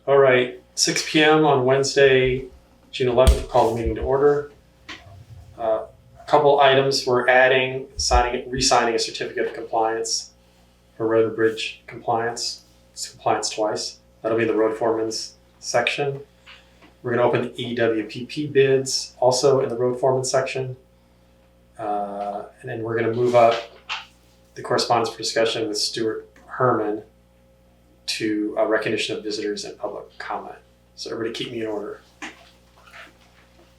All right, 6 p.m. on Wednesday, June 11th, we'll call the meeting to order. A couple items we're adding, re-signing a certificate of compliance for road and bridge compliance. It's compliance twice. That'll be the road foreman's section. We're going to open the EWPP bids also in the road foreman section. And then we're going to move up the correspondence for discussion with Stuart Herman to recognition of visitors and public comment. So everybody keep me in order.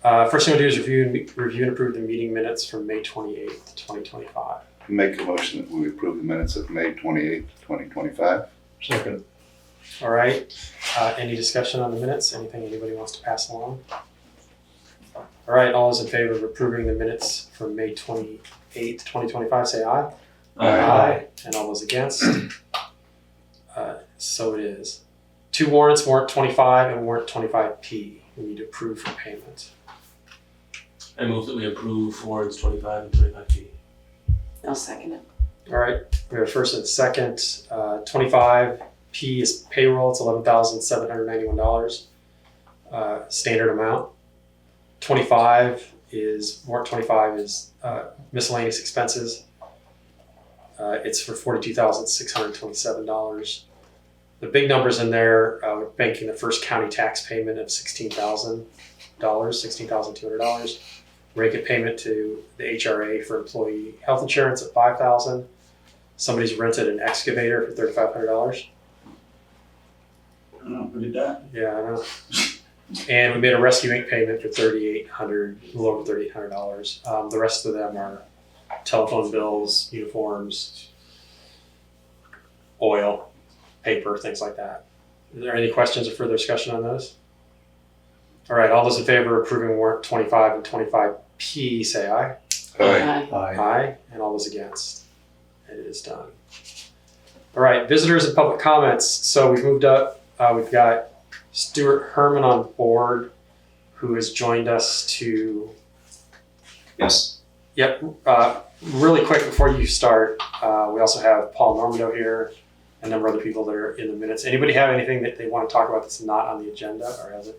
First thing we'll do is review and approve the meeting minutes from May 28th, 2025. Make a motion that we approve the minutes of May 28th, 2025. Second. All right. Any discussion on the minutes? Anything anybody wants to pass along? All right. All those in favor of approving the minutes from May 28th, 2025, say aye. Aye. And all those against? So it is. Two warrants, warrant 25 and warrant 25P. We need to approve for payment. I move that we approve warrants 25 and 25P. I'll second it. All right. We have a first and a second. 25P is payroll. It's $11,791. Standard amount. 25 is warrant 25 is miscellaneous expenses. It's for $42,627. The big numbers in there, we're banking the first county tax payment of $16,000, $16,200. Rake payment to the HRA for employee health insurance of $5,000. Somebody's rented an excavator for $3,500. Oh, look at that. Yeah, I know. And we made a rescue Inc. payment for $3,800, a little over $3,800. The rest of them are telephone bills, uniforms, oil, paper, things like that. Are there any questions or further discussion on those? All right, all those in favor of approving warrant 25 and 25P, say aye. Aye. Aye. And all those against? It is done. All right, visitors and public comments. So we've moved up. We've got Stuart Herman on board, who has joined us to... Yes. Yep. Really quick before you start, we also have Paul Normando here, a number of other people that are in the minutes. Anybody have anything that they want to talk about that's not on the agenda or hasn't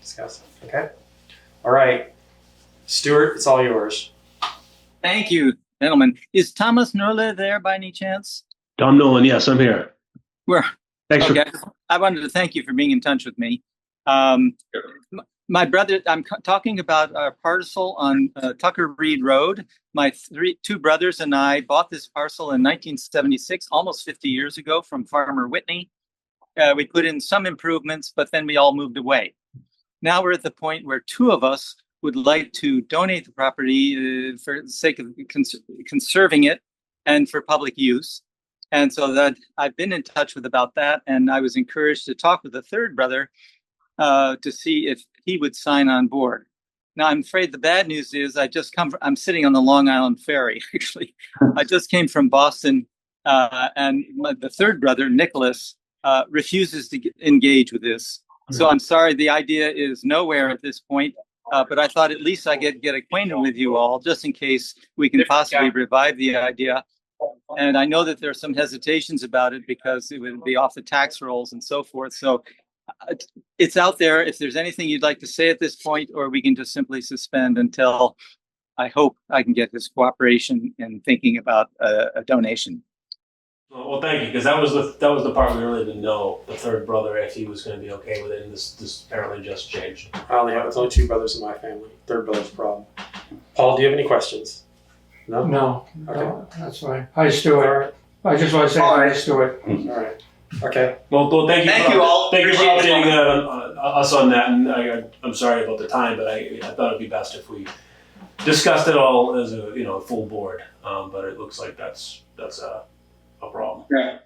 discussed? Okay. All right. Stuart, it's all yours. Thank you, gentlemen. Is Thomas Nerle there by any chance? Tom Nolan, yes, I'm here. Thanks Okay. I wanted to thank you for being in touch with me. My brother, I'm talking about our parcel on Tucker Reed Road. My two brothers and I bought this parcel in 1976, almost 50 years ago, from Farmer Whitney. We put in some improvements, but then we all moved away. Now we're at the point where two of us would like to donate the property for the sake of conserving it and for public use. And so that I've been in touch with about that, and I was encouraged to talk with the third brother to see if he would sign on board. Now, I'm afraid the bad news is I'm sitting on the Long Island Ferry, actually. I just came from Boston, and the third brother, Nicholas, refuses to engage with this. So I'm sorry, the idea is nowhere at this point, but I thought at least I get acquainted with you all, just in case we can possibly revive the idea. And I know that there are some hesitations about it because it would be off the tax rolls and so forth. So it's out there. If there's anything you'd like to say at this point, or we can just simply suspend until I hope I can get his cooperation in thinking about a donation. Well, thank you, because that was the part we really didn't know, the third brother, if he was going to be okay with it, and this apparently just changed. It's only two brothers in my family. Third brother's a problem. Paul, do you have any questions? No? No, Okay. no, that's fine. Hi, Stuart. I just want to say hi, Stuart. All right. Okay. Well, thank you. Thank you all. Thank you for Appreciate updating us on that, and I'm sorry about the time, but I thought it'd be best if we discussed it all as a full board. But it looks like that's a problem. Yeah.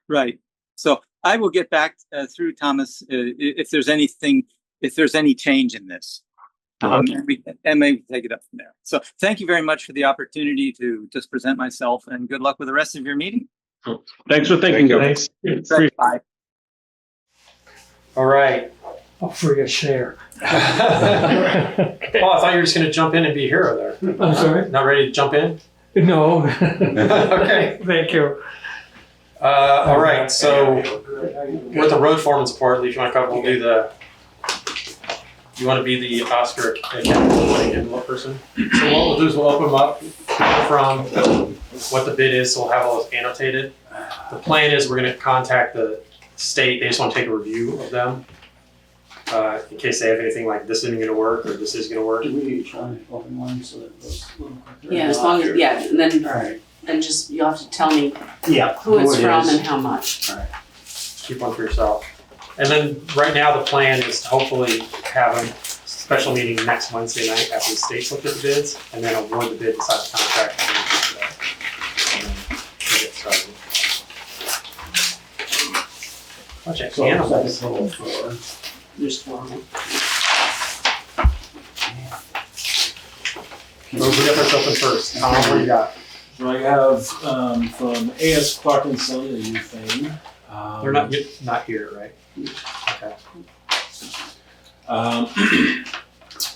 Right. So I will get back through Thomas if there's any change in this. And maybe take it up from there. So thank you very much for the opportunity to just present myself, and good luck with the rest of your meeting. Thanks for thinking of Thank us. Bye. All right. I'll free a share. Paul, I thought you were just going to jump in and be a hero there. I'm sorry? Not ready to jump in? No. Okay. Thank you. All right. So With the road foreman support, if you want to come, we'll do the. You want to be the Oscar accountability envelope person. So what we'll do is we'll open them up from what the bid is. So we'll have all those annotated. The plan is we're going to contact the state. They just want to take a review of them in case they have anything like this isn't going to work or this is going to work. Do we try to open one so that it goes a little quicker? Yeah, as long as, yeah, and then, Alright. then just, you'll have to tell me Yeah. who it's it from is. and how much. Keep one for yourself. And then right now the plan is to hopefully have a special meeting next Wednesday night after the state's looked at the bids and then award the bid, decide the contract. And then we'll get started. Bunch of So it's like a animals. total for, There's 4 of them. So we got this open first. Tom, what do you got? So I have from A.S. Clark and Son, a new thing. They're not here, right? Okay.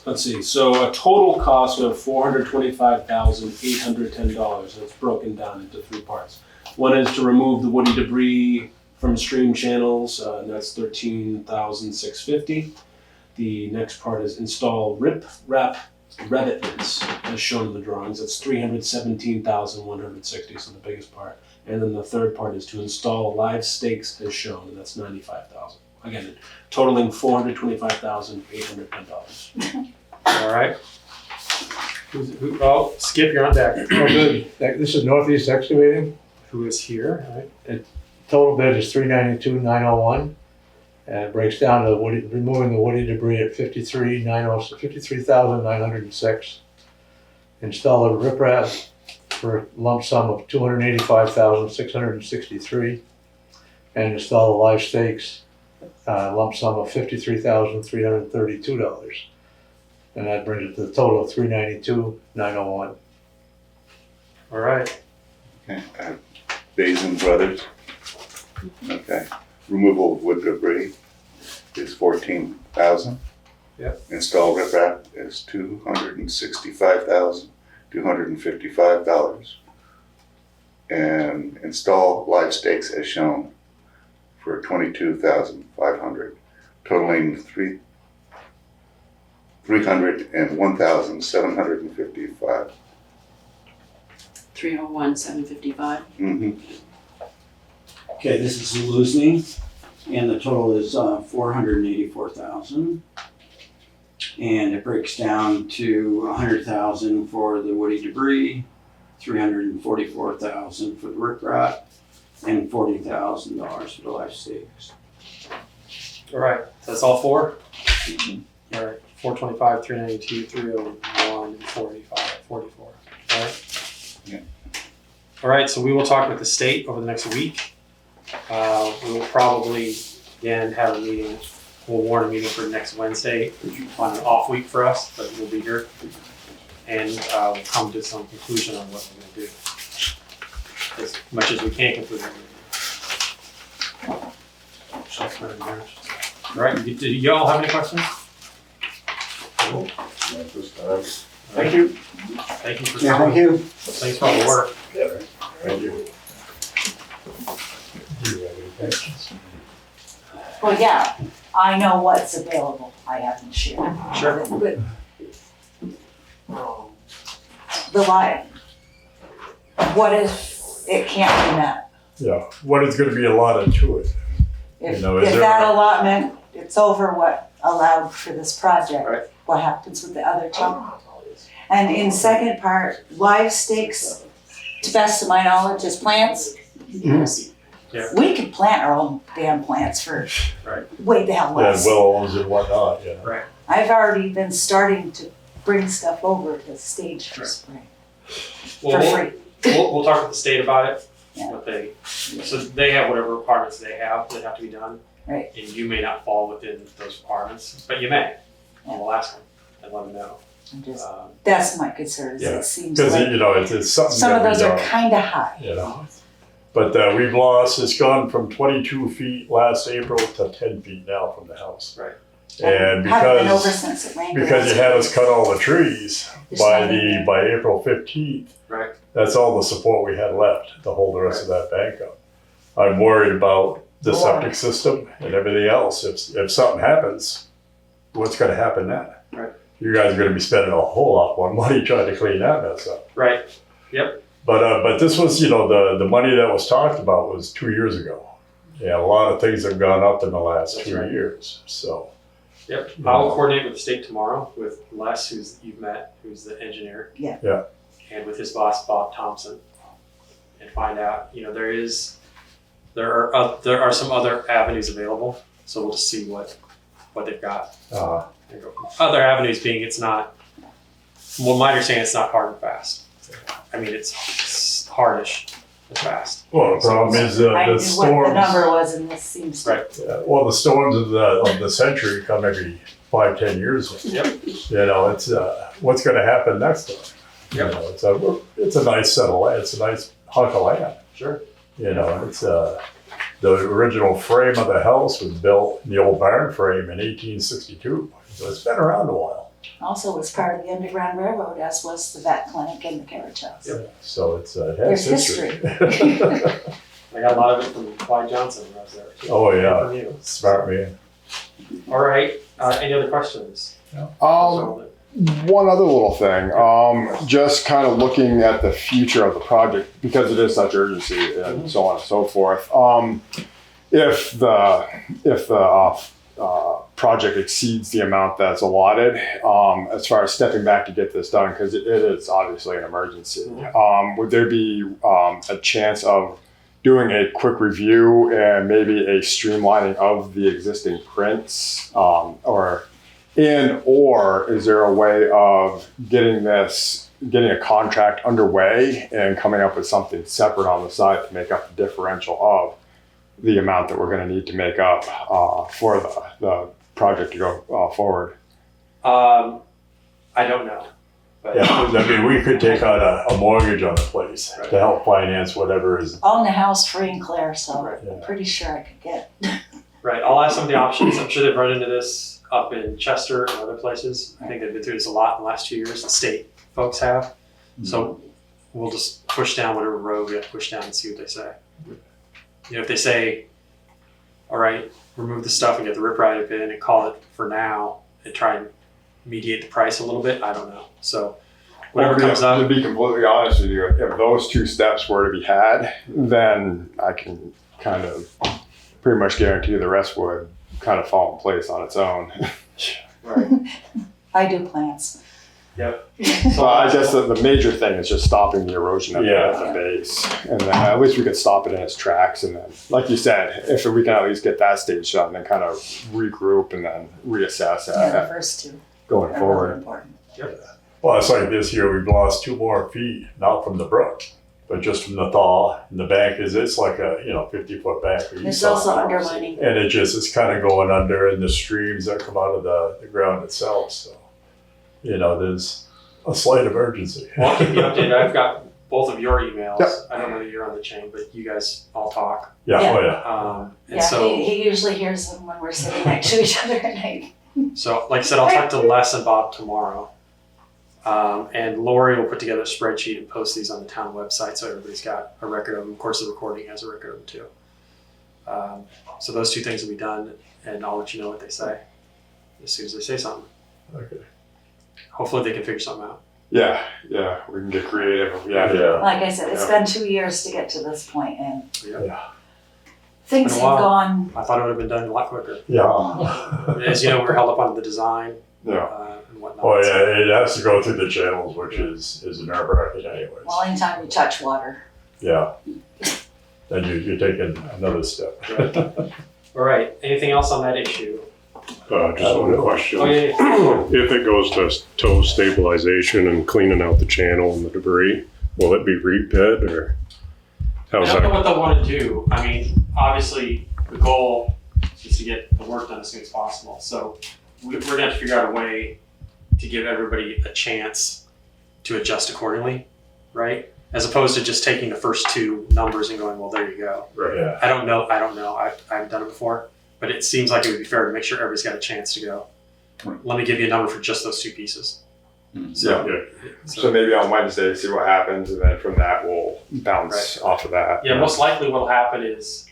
Let's see. So a total cost of $425,810. It's broken down into 3 parts. One is to remove the woody debris from stream channels, and that's $13,650. The next part is install rip-wrap revetments, as shown in the drawings. That's $317,160, so the biggest part. And then the third part is to install live stakes, as shown, and that's $95,000. Again, totaling $425,810. All right. Oh, Skip, you're on deck. Oh, good. This is Northeast Excavating. Who is here? All right. Total bid is $392,901. And it breaks down to removing the woody debris at $53,906. Install a riprap for a lump sum of $285,663. And install the live stakes, lump sum of $53,332. And that brings it to the total of $392,901. All right. Okay, Basin Brothers. Okay, removal of wood debris is $14,000. Yep. Install riprap is $265,255. And install live stakes as shown for $22,500, totaling $301,755. 301,755. Mm-hmm. okay, this is Luzny, and the total is 484,000. And it breaks down to 100,000 for the woody debris, 344,000 for the riprap, and $40,000 for the live stakes. All right. So that's all 4? All right. 425, 392, 301, and 485, 44. All right. Yeah. All right. So we will talk with the state over the next week. We will probably again have a meeting. We'll warn a meeting for next Wednesday on an off week for us, but we'll be here and we'll come to some conclusion on what we're going to do. As much as we can conclude. All right. Did you all have any questions? Thank you. Thank you for Yeah, coming. thank you. Thanks for all the work. Thank you. Well, yeah, I know what's available. I haven't shared. Sure. But the line, what if it can't be met? Yeah, what is gonna be allotted to it? If, You know, is if there that a- allotment, it's over what allowed for this project, Right. what happens with the other two? And in second part, live stakes, to best of my knowledge, is plants. Mm-hmm. Yeah. We could plant our own damn plants for Right. way the hell Yeah, less. willows and whatnot, yeah. Right. I've already been starting to bring stuff over to stage for Right. spring Well, for free. we'll talk with the state about it. Yeah. What so they have whatever requirements they have that have to be done. Right. And you may not fall within those requirements, but you may. And we'll ask them and let them know. I'm just, that's my concern, is Yeah, it seems Cause like you know, it's something some of that we those are don't, kinda high. you know. But we've lost, it's gone from 22 feet last April to 10 feet now from the house. Right. And Haven't been over because since it rained. you had us cut all the trees There's by nothing there. by April 15th, Right. that's all the support we had left to hold the rest of that bank up. I'm worried about the septic system and everything else. If something happens, what's gonna happen then? Right. You guys are gonna be spending a whole lot more money trying to clean that mess up. Right. Yep. But this was, the money that was talked about was 2 years ago. Yeah, a lot of things have gone up in the last That's 2 right. years, so. Yep. I'll coordinate with the state tomorrow with Les, who's you've met, who's the engineer. Yeah. Yeah. And with his boss, Bob Thompson, and find out, there are some other avenues available. So we'll just see what they've got. Other avenues being my understanding, it's not hard and fast. I mean, it's hardish and fast. Well, the problem is I the knew what the storms. number was, and this seems to. Right. Yeah, well, the storms of the century come every 5-10 years. Yep. It's what's going to happen next time. Yep. It's a nice set of land. It's a nice hunk of land. Sure. It's the original frame of the house was built in the old barn frame in 1862. So it's been around a while. Also was part of the Underground Railroad, as was the vet clinic and the carriage house. Yep. So it has There's history. I got a lot of it from Clyde Johnson when I was there. Too. Oh, yeah. And from you. Smart man. All right. Any other questions? One other little thing, just kind of looking at the future of the project, because it is such urgency and so on and so forth. If the project exceeds the amount that's allotted, as far as stepping back to get this done, because it is obviously an emergency, would there be a chance of doing a quick review and maybe a streamlining of the existing prints, or is there a way of getting a contract underway and coming up with something separate on the side to make up the differential of the amount that we're going to need to make up for the project to go forward? I don't know. But Yeah, we could take out a mortgage on the place to help finance whatever is. Own the house free and clear, so Right. I'm pretty sure I could get. Right. I'll ask some of the options. I'm sure they've run into this up in Chester and other places. I think they've been through this a lot in the last 2 years. The state folks have. So we'll just push down whatever road we have to push down and see what they say. If they say, all right, remove the stuff and get the riprap in and call it for now and try and mediate the price a little bit, I don't know. So whatever comes up. To be completely honest with you, if those two steps were to be had, then I can kind of pretty much guarantee the rest would kind of fall in place on its own. Right. I do plants. Yep. So I guess the major thing is just stopping the erosion at the base. And then at least we could stop it in its tracks. And then, like you said, if we can at least get that stage done, then kind of regroup and then reassess The first two going are forward. really important. Yep. Well, it's like this year, we've lost 2 more feet, not from the brook, but just from the thaw. And the bank it's like a 50-foot bank. There's also undermining. And it's kind of going under, and the streams that come out of the ground itself. So, there's a slight emergency. Well, I'll keep you updated. I've got both of your emails. Yep. I don't know that you're on the chain, but you guys all talk. Yeah, Yeah. oh yeah. And so, he usually hears them when we're sitting next to each other at night. so like I said, I'll talk to Les and Bob tomorrow. And Lori will put together a spreadsheet and post these on the town website so everybody's got a record of them. Of course, the recording has a record of them too. So those 2 things will be done, and I'll let you know what they say as soon as they say something. Okay. Hopefully they can figure something out. Yeah, we can get creative. Yeah. Like I said, it's been 2 years to get to this point, and Yeah. things Been have a while. gone. I thought it would have been done a lot quicker. Yeah. As you know, we're held up on the design Yeah. and whatnot. Oh yeah, it has to go through the channels, which is nerve-wracking anyways. Well, anytime you touch water. Yeah. Then you're taking another step. Right. All right. Anything else on that issue? Just one question. Oh, yeah. If it goes to tow stabilization and cleaning out the channel and the debris, will it be repit or I how's don't know that? what they'll want to do. I mean, obviously, the goal is to get the work done as soon as possible. So we're going to have to figure out a way to give everybody a chance to adjust accordingly, right? As opposed to just taking the first 2 numbers and going, well, there you go. Right. Yeah. I don't know. I haven't done it before, but it seems like it would be fair to make sure everybody's got a chance to go. Let me give you a number for just those 2 pieces. So maybe on Wednesday, see what happens, and then from that we'll bounce off of that. Yeah, most likely what'll happen is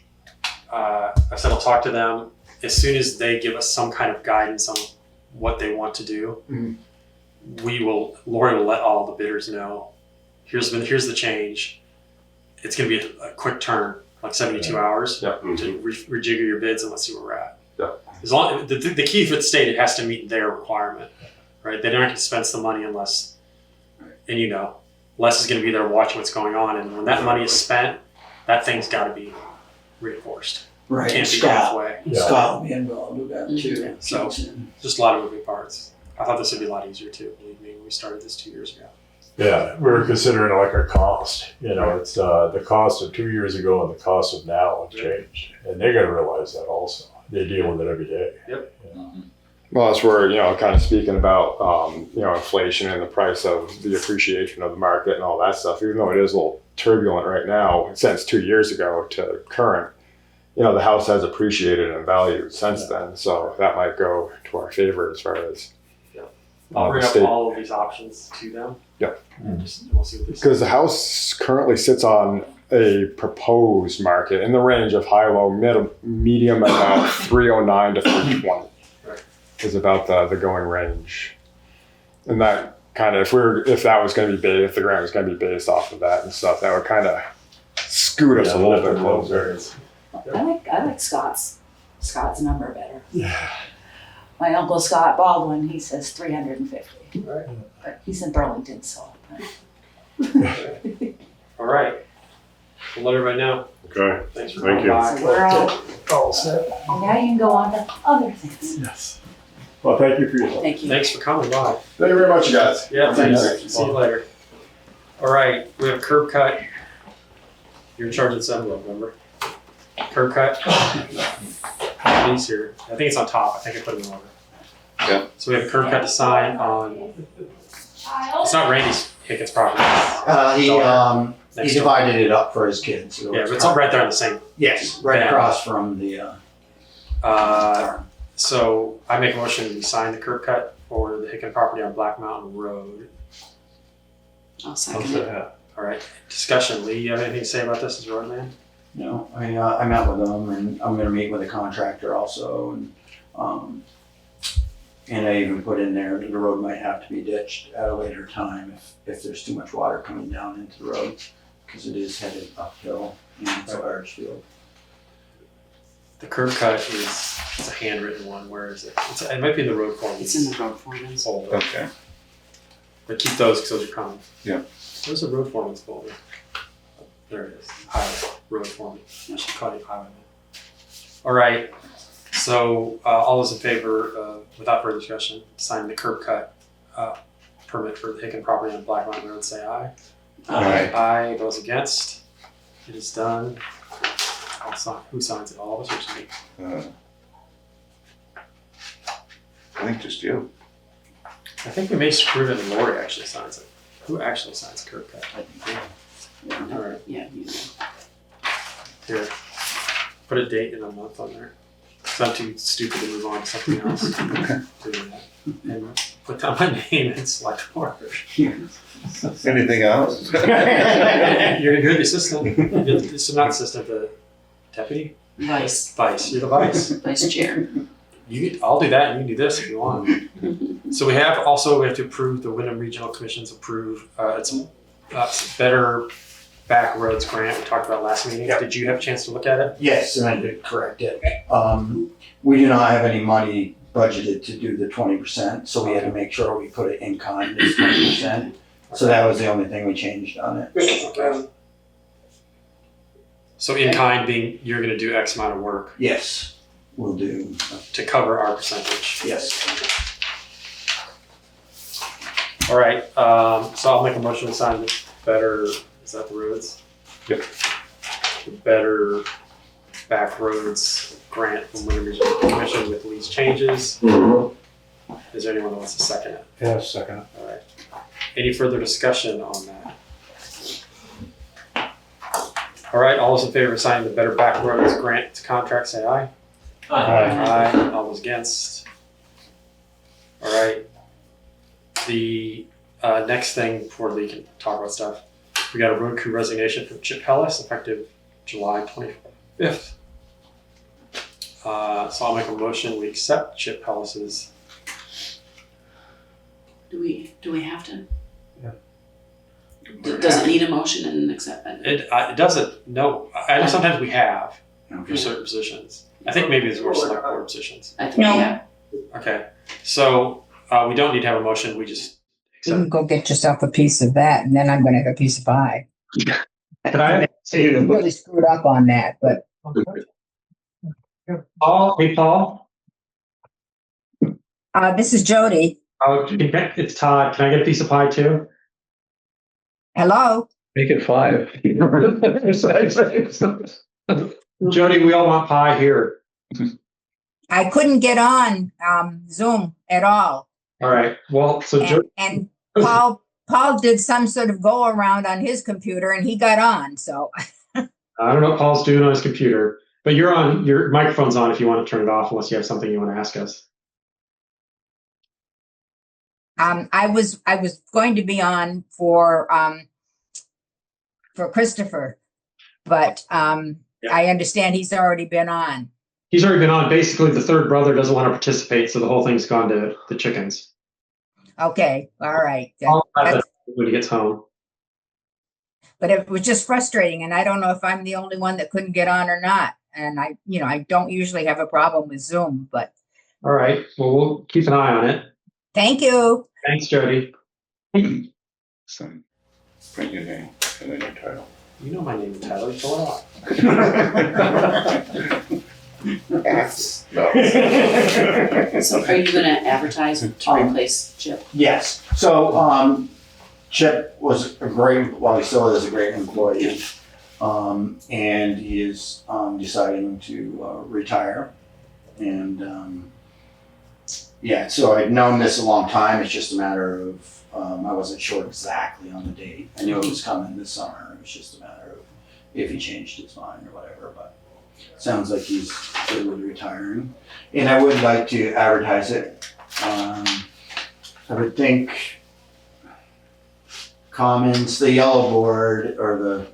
I said I'll talk to them as soon as they give us some kind of guidance on what they want to do. Lori will let all the bidders know. Here's the change. It's going to be a quick turn, like 72 hours to rejigger your bids, and let's see where we're at. As long the key for the state, it has to meet their requirement, right? They don't have to spend the money unless, and Les is going to be there watching what's going on, and when that money is spent, that thing's got to be reinforced. Right. Can't be halfway. Scott will be involved with that too. So just a lot of moving parts. I thought this would be a lot easier too, believe me, when we started this 2 years ago. Yeah, we're considering like a cost. It's the cost of 2 years ago and the cost of now have changed, and they got to realize that also. They deal with it every day. Yep. Well, that's where, kind of speaking about, inflation and the price of the appreciation of the market and all that stuff, even though it is a little turbulent right now since 2 years ago to current, the house has appreciated in value since then. So that might go to our favor as far as. I'll bring up all of these options to them. Yeah. And we'll see what they say. Because the house currently sits on a proposed market in the range of high, low, medium, about 309 to 320 is about the going range. And that kind of, if that was going to be based, if the grant was going to be based off of that and stuff, that would kind of scoot us a little bit closer. I like Scott's number better. Yeah. My uncle Scott Baldwin, he says 350. Right. But he's in Burlington, so. All right. We'll let everybody know. Okay. Thanks for Thank coming you. by. So we're all set. And now you can go on to other things. Yes. Well, thank you for your time. Thank you. Thanks for coming by. Thank you very much, you guys. Yeah, thanks. See you later. All right, we have a curb cut. You're in charge of this envelope, remember? Curb cut. These here. I think it's on top. I think I put it in order. Yeah. So we have a curb cut to sign on. It's not Randy's Hickett's property. He Next door. divided it up for his kids. So Yeah, but it's all right there on the same. Yes, right Yeah. across from the farm. So I make a motion to sign the curb cut for the Hicken property on Black Mountain Road. I'll second it. All right, discussion. Lee, you have anything to say about this as roadman? No, I met with them, and I'm going to meet with a contractor also, and I even put in there that the road might have to be ditched at a later time if there's too much water coming down into the road, because it is headed uphill and it's a large field. The curb cut it's a handwritten one. Where is it? It might be in the road form. It's in the road foreman's. Folder. Okay. But keep those because those are common. Yeah. Where's the road foreman's folder? There it is. Highway, road foreman. I should call it highwayman. All right. So all those in favor, without further discussion, sign the curb cut permit for the Hicken property on Black Mountain Road, say aye. Aye. Aye. Those against? It is done. I'll sign. Who signs it? All of us or just me? I think just you. I think we may screw it and Lori actually signs it. Who actually signs curb cut? I think, All right. yeah, you know. Here. Put a date and a month on there. Because I'm too stupid to move on to something else. Doing that. And put down my name and select order. Anything else? You're a good assistant. This is not assistant, the deputy? Vice Vice. You're the vice. Vice Chair. I'll do that and you can do this if you want. So we have to approve the Wyndham Regional Commission's it's Better Back Roads grant we talked about last meeting. Yep. Did you have a chance to look at it? Yes, and I did correct it. We do not have any money budgeted to do the 20%, so we had to make sure we put it in kind as 20%. So that was the only thing we changed on it. Okay. So in kind being you're going to do X amount of work Yes, we'll do. to cover our percentage. Yes. All right. So I'll make a motion to sign the Better. Is that the roads? Yep. The Better Back Roads grant from Wyndham Regional Commission with these changes. Is there anyone that wants to second it? Yeah, second. All right. Any further discussion on that? All right. All those in favor of signing the Better Back Roads grant contract, say aye. Aye. Aye. All those against? All right. The next thing before Lee can talk about stuff, we got a road crew resignation from Chip Hellis effective July 25th. So I'll make a motion, we accept Chip Hellis's. Do we have to? Yeah. Does it need a motion and accept it? It doesn't, no, I know sometimes we have for Okay. certain positions. I think maybe it's more select board positions. I think we have. Okay, so we don't need to have a motion, we just You can accept. go get yourself a piece of that, and then I'm gonna have a piece of pie. Can I say You really screwed up on that, but Paul, hey Paul, this is Jody. it's Todd, can I get a piece of pie too? Hello? Make it 5. Jody, we all want pie here. I couldn't get on Zoom at all. All right, well, so Jody. And Paul did some sort of go around on his computer and he got on, so. I don't know what Paul's doing on his computer, but you're on, your microphone's on if you want to turn it off, unless you have something you want to ask us. I was going to be on for Christopher, but I understand he's already been on. He's already been on. Basically, the third brother doesn't want to participate, so the whole thing's gone to the chickens. Okay, all right. Paul has that when he gets home. But it was just frustrating, and I don't know if I'm the only one that couldn't get on or not. And I don't usually have a problem with Zoom, but. All right, well, we'll keep an eye on it. Thank you. Thanks, Jody. So, print your name and then your title. You know my name and title, you fill it out. So are you gonna advertise to replace Chip? Yes. So Chip was a great, well, he still is a great employee. And he is deciding to retire. And yeah, so I'd known this a long time. It's just a matter of, I wasn't sure exactly on the date. I knew it was coming this summer. It was just a matter of if he changed his mind or whatever, but sounds like he's good with retiring. And I would like to advertise it. I would think Commons, the yellow board or the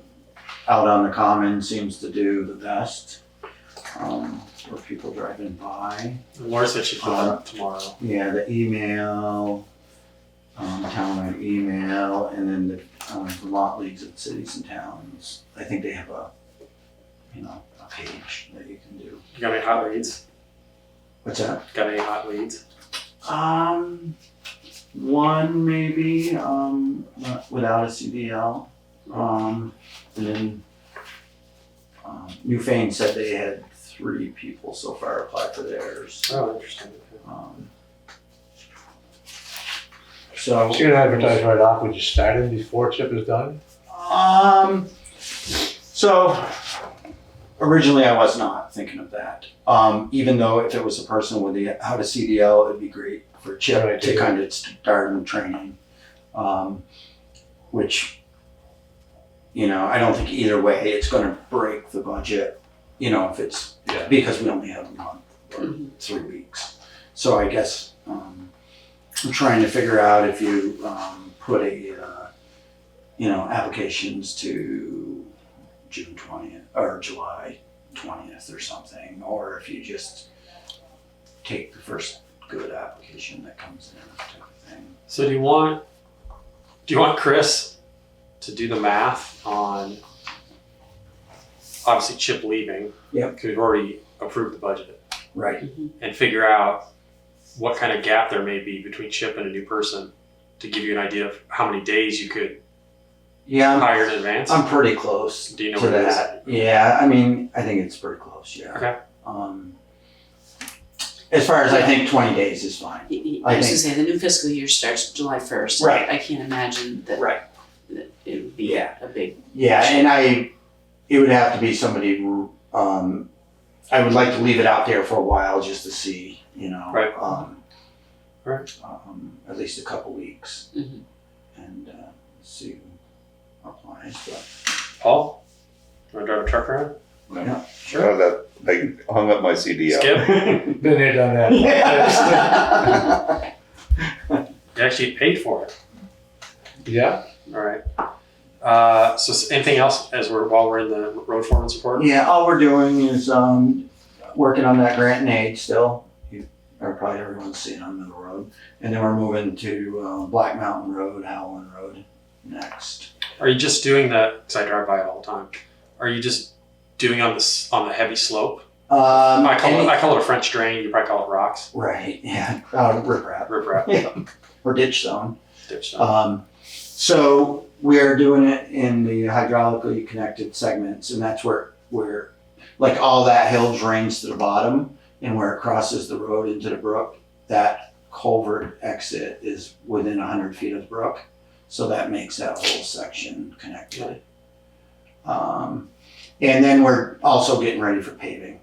out on the common seems to do the best. For people driving by. Laura said she'd put it up tomorrow. Yeah, the email, townwide email, and then the Vermont Leagues of Cities and Towns. I think they have a page that you can do. You got any hot leads? What's that? Got any hot leads? One maybe, without a CDL. And then Newfane said they had 3 people so far apply for theirs. Oh, interesting. So you're gonna advertise right off, would you start him before Chip is done? So originally I was not thinking of that. Even though if it was a person with how to CDL, it'd be great for Chip to kind of start him training. Which, I don't think either way it's gonna break the budget, if it's, because we only have a month or 3 weeks. So I guess, I'm trying to figure out if you, put applications to June 20th or July 20th or something, or if you just take the first good application that comes in type of thing. So do you want Chris to do the math on obviously Chip leaving? Yep. Because we've already approved the budget. Right. And figure out what kind of gap there may be between Chip and a new person to give you an idea of how many days you could hire in advance? I'm pretty close Do you know to what it is? that. Yeah, I mean, I think it's pretty close, yeah. Okay. As far as I think 20 days is fine. I was gonna say, the new fiscal year starts July 1st. Right. I can't imagine that, that it would be a big. Yeah, and it would have to be somebody who, I would like to leave it out there for a while just to see, Right. At least a couple weeks, Mhm. and see who applies. But Paul? You want to drive a truck around? No. Yeah, Sure. That I hung up my CDL. Skip? Been there, done that. You actually paid for it. Yeah. All right. So anything else while we're in the road foreman's report? yeah, all we're doing is working on that grant and aid still. Or probably everyone's seen on Middle Road. And then we're moving to Black Mountain Road, Howland Road next. Are you just doing that, because I drive by it all the time, are you just doing on the heavy slope? I call it a French drain, you probably call it rocks. Right, yeah, riprap. Riprap. Yeah. Or ditch zone. Ditch zone. So we are doing it in the hydraulically connected segments, and that's where like all that hill drains to the bottom, and where it crosses the road into the brook, that culvert exit is within 100 feet of the brook. So that makes that whole section connected. And then we're also getting ready for paving.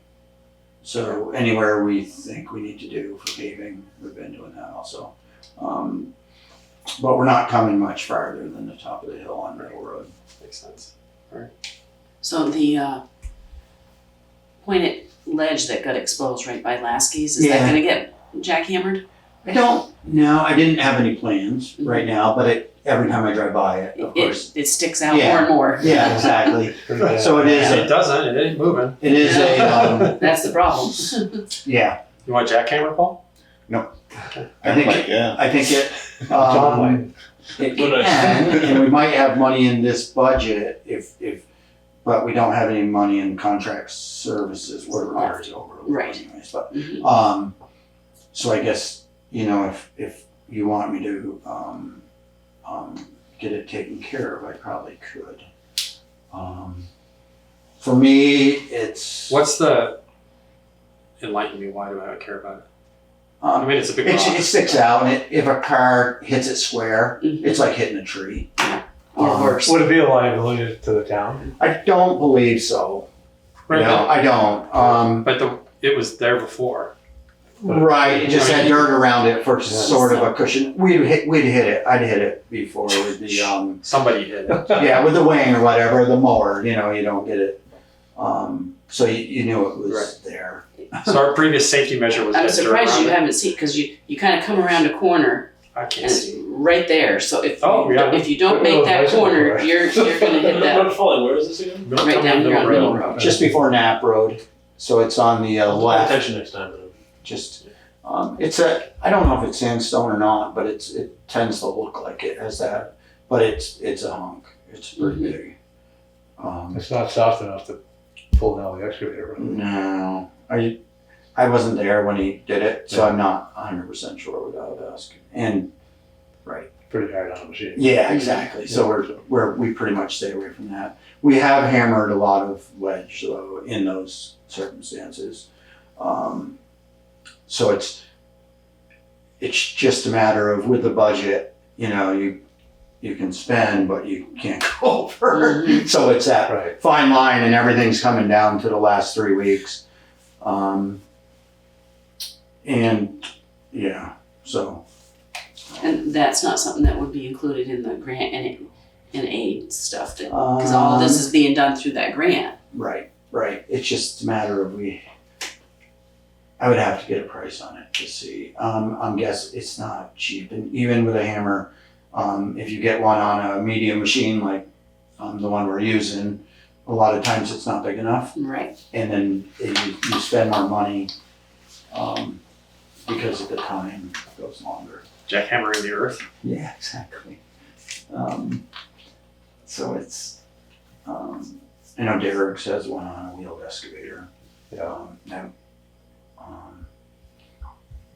So anywhere we think we need to do for paving, we've been doing that also. But we're not coming much farther than the top of the hill on Middle Road. Makes sense. All right. So the pointed ledge that got exposed right by Lasky's, is that gonna get jackhammered? I don't know. I didn't have any plans right now, but every time I drive by it, of course. It sticks out more and more. Yeah, exactly. So it is. It doesn't. It ain't moving. It is a. That's the problem. Yeah. You want jackhammer, Paul? No. Okay. I think it can, and we might have money in this budget but we don't have any money in contract services. We're already over anyways. But so I guess if you want me to get it taken care of, I probably could. For me, it's enlighten me? Why do I care about it? I mean, it's a big rock. It sticks out, and if a car hits it square, it's like hitting a tree. Or worse. Would it be a liability to the town? I don't believe so. Right, No, I don't. But it was there before. Right, it just had dirt around it for sort of a cushion. We'd hit it. I'd hit it before with the Somebody hit it. yeah, with the wing or whatever, the mower. You don't get it. So you knew it was there. So our previous safety measure was. I'm surprised you haven't seen, because you kind of come around a corner. I can't and see. It's right there. So if you don't Oh, make that bicycle corner, rack. you're gonna hit that Where is this again? right down here on Middle Road. Just before Knapp Road, so it's on the Pay left. attention next time. Just it's I don't know if it's sandstone or not, but it tends to look like it has that. But it's a hunk. It's pretty big. It's not soft enough to pull down the excavator. No, I wasn't there when he did it, so I'm not 100% sure without ask. And right, Pretty hard on the machine. yeah, exactly. So we pretty much stay away from that. We have hammered a lot of ledge though in those circumstances. So it's just a matter of, with the budget, you can spend, but you can't go over. So it's that fine line, and everything's coming down to the last 3 weeks. And yeah, so. And that's not something that would be included in the grant and aid stuff, because all of this is being done through that grant. Right. It's just a matter of I would have to get a price on it to see. I'm guessing it's not cheap, and even with a hammer, if you get one on a medium machine like the one we're using, a lot of times it's not big enough. Right. And then you spend more money because of the time goes longer. Jackhammering the earth. Yeah, exactly. So it's, I know Derek says one on a wheeled excavator.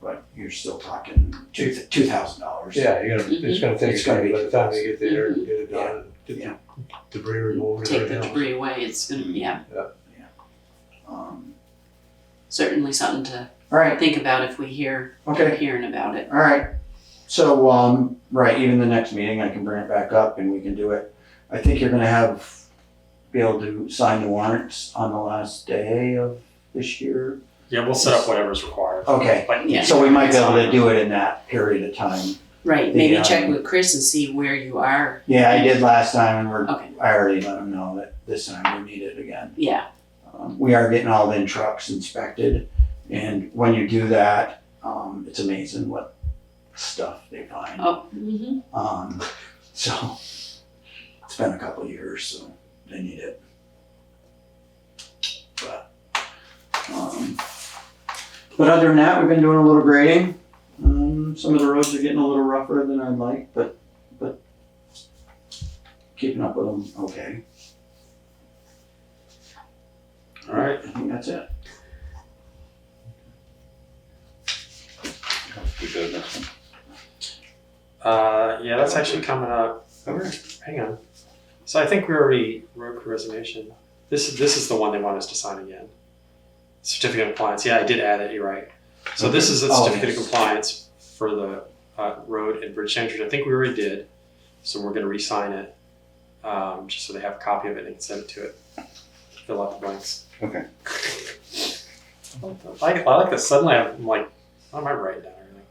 But you're still talking $2,000. Yeah, it's gonna take It's gonna be by the time you get there and get it done and get Yeah. the debris removed. Take the debris away. It's gonna Um, certainly something to all right. think about if we hear hearing about it. All right. So, even the next meeting, I can bring it back up and we can do it. I think you're gonna be able to sign the warrants on the last day of this year. Yeah, we'll set up whatever's required. Okay. But Yeah. So we might be able to do it in that period of time. Right. Maybe check with Chris and see where you are. Yeah, I did last time, and Okay. I already let him know that this time we need it again. Yeah. We are getting all the trucks inspected, and when you do that, it's amazing what stuff they find. Oh. Mm-hmm. So it's been a couple of years, so they need it. But But other than that, we've been doing a little grading. Some of the roads are getting a little rougher than I'd like, but keeping up with them okay. All right. I think that's it. We did this one. Yeah, that's actually coming up. Hang on. So I think we already wrote resignation. This is the one they want us to sign again. Certificate of compliance. Yeah, I did add it. You're right. So this is a certificate of compliance for the road and bridge standards. I think we already did. So we're going to re-sign it, just so they have a copy of it and they can send it to it. Fill out the blanks. Okay. I like this. Suddenly I'm like, what am I writing down? Everything.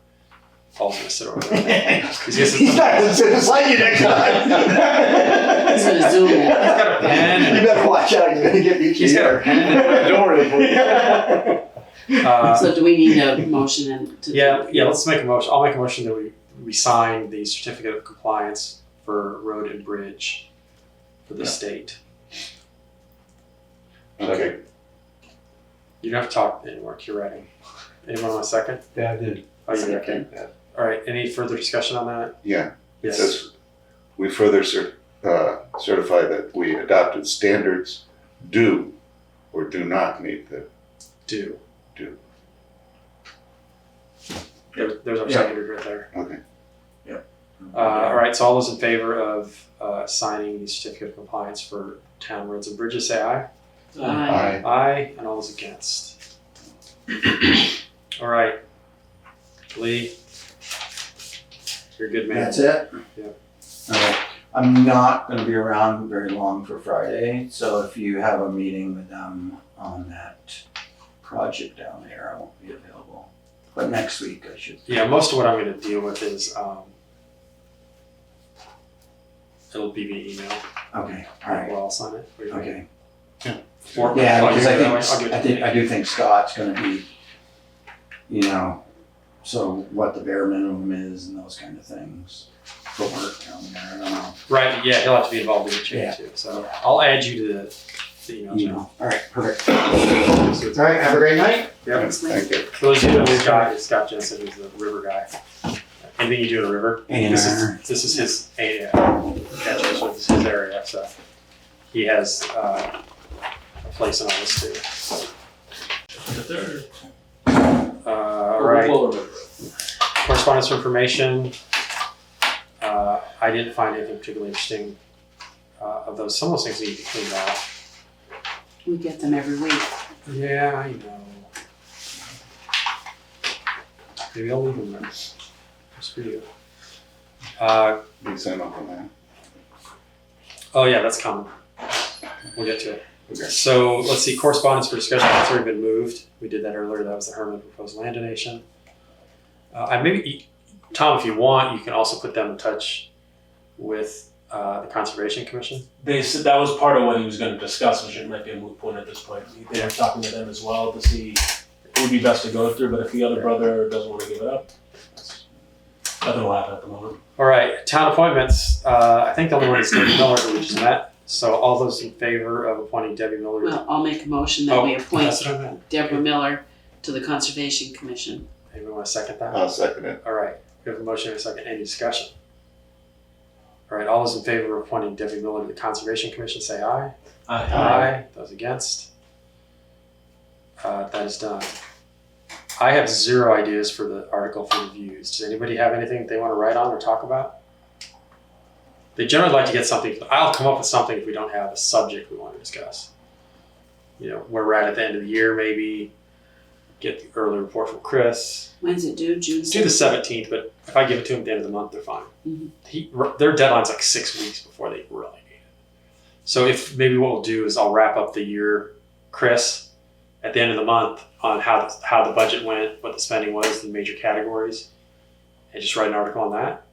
Paul's going to sit over there. He's not going to sit beside you next time. He's gonna zoom in. He's got a pen. You better watch out. You're going to get beat. He's got a pen. Don't worry. So do we need a motion to? Yeah. Let's make a motion. I'll make a motion that we sign the certificate of compliance for road and bridge for the state. Okay. You don't have to talk anymore. You're writing. Anyone want a second? Yeah, I did. Oh, you did. Okay. Yeah. All right. Any further discussion on that? Yeah. Yes. It says we further certify that we adopted standards do or do not meet the Do. Do. There's our standard right there. Okay. All right. So all those in favor of signing the certificate of compliance for town roads and bridges, say aye. Aye. Aye, and all those against. All right, Lee, you're a good man. That's it? Yeah. All right. I'm not going to be around very long for Friday, so if you have a meeting with them on that project down there, I won't be available. But next week I should. Yeah, most of what I'm going to deal with is it'll be via email. Okay, all right. Well, I'll sign it. What do you think? Okay. Or- Yeah, I'll because do it that way. I do think Scott's going to be, so what the bare minimum is and those kind of things for work down there. I don't know. Right. Yeah, he'll have to be involved in the chain too. So I'll add you to the email chain. All right, perfect. All right, have a great night. Yeah. Thank you. For those of you who know this guy, is Scott Jensen, who's the river guy. Anything you do in a river, this is his catch basin. This is his area, so he has a place in all this too. All right. Correspondence for information. I didn't find anything particularly interesting of those. Some of those things need to be cleaned out. We get them every week. Yeah, I know. Maybe I'll leave them there. Just for you. We sign up on that. Oh yeah, that's coming. We'll get to it. Okay. So let's see, correspondence for discussion. That's already been moved. We did that earlier. That was the Herman proposed land donation. Tom, if you want, you can also put them in touch with the Conservation Commission. They said that was part of what he was going to discuss, which it might be a moot point at this point. They were talking to them as well to see it would be best to go through, but if the other brother doesn't want to give it up, nothing will happen at the moment. All right, town appointments. I think the only one is Debbie Miller, who we just met. So all those in favor of appointing Debbie Miller? Well, I'll make a motion that we appoint that's what I meant. Deborah Miller to the Conservation Commission. Anyone want to second that? I'll second it. All right, we have a motion and a second. Any discussion? All right, all those in favor of appointing Debbie Miller to the Conservation Commission, say aye. Aye. Those against? That is done. I have 0 ideas for the article for reviews. Does anybody have anything they want to write on or talk about? They generally like to get something. I'll come up with something if we don't have a subject we want to discuss. Where we're at the end of the year, maybe get the early report from Chris. When's it due? June 17th? Do the 17th, but if I give it to him at the end of the month, they're fine. Mm-hmm. Their deadline's like 6 weeks before they really need it. So if maybe what we'll do is I'll wrap up the year, Chris, at the end of the month on how the budget went, what the spending was, the major categories, and just write an article on that.